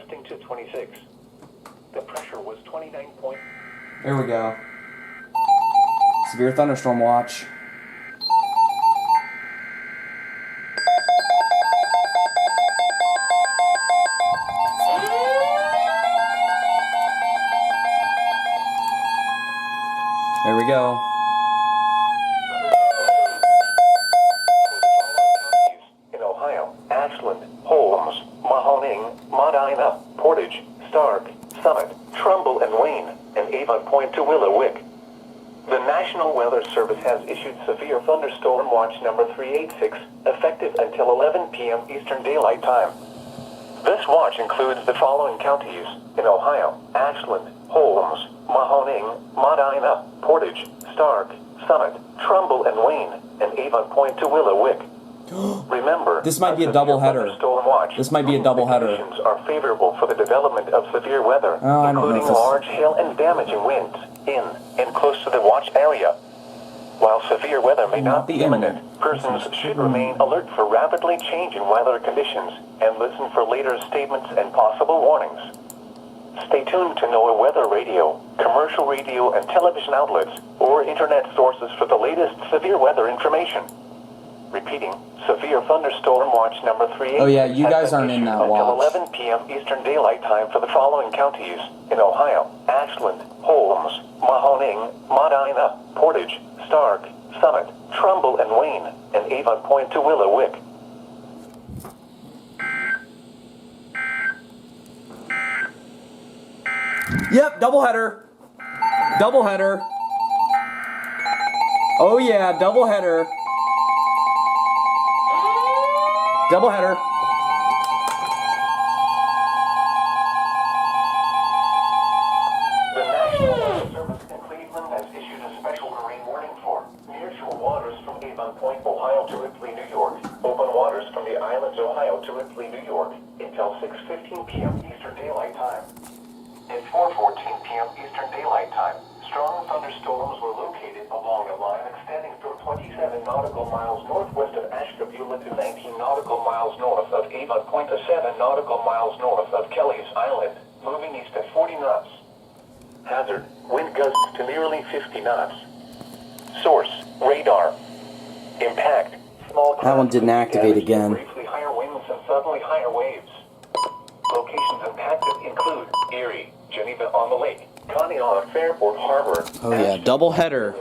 gusting to 26. The pressure was 29 point. There we go. Severe thunderstorm watch. There we go. In Ohio, Ashland, Holmes, Mahoning, Medina, Portage, Stark, Summit, Trumbull and Wayne, and Avon Point to Willowick. The National Weather Service has issued severe thunderstorm watch number 386, effective until 11 p.m. Eastern Daylight Time. This watch includes the following counties: in Ohio, Ashland, Holmes, Mahoning, Medina, Portage, Stark, Summit, Trumbull and Wayne, and Avon Point to Willowick. Remember, this might be a double header. This might be a double header. Conditions are favorable for the development of severe weather, including large hail and damaging winds in and close to the watch area. While severe weather may not be imminent, persons should remain alert for rapidly changing weather conditions and listen for later statements and possible warnings. Stay tuned to NOAA weather radio, commercial radio and television outlets, or internet sources for the latest severe weather information. Repeating, severe thunderstorm watch number 3. Oh yeah, you guys aren't in that watch. Until 11 p.m. Eastern Daylight Time for the following counties: in Ohio, Ashland, Holmes, Mahoning, Medina, Portage, Stark, Summit, Trumbull and Wayne, and Avon Point to Willowick. Yep, doubleheader. Doubleheader. Oh yeah, doubleheader. Doubleheader. The National Weather Service in Cleveland has issued a special marine warning for nearshore waters from Avon Point, Ohio to Ripley, New York. Open waters from the islands, Ohio to Ripley, New York until 6:15 p.m. Eastern Daylight Time. At 4:14 p.m. Eastern Daylight Time, strong thunderstorms were located along a line extending from 27 nautical miles northwest of Ashtabula to 19 nautical miles north of Avon Point to 7 nautical miles north of Kelly's Island, moving east at 40 knots. Hazard, wind gusts to nearly 50 knots. Source, radar. Impact, small craft. That one didn't activate again. Briefly higher winds and suddenly higher waves. Locations impacted include Erie, Geneva on the Lake, Conneaut, Fairport Harbor. Oh yeah, doubleheader.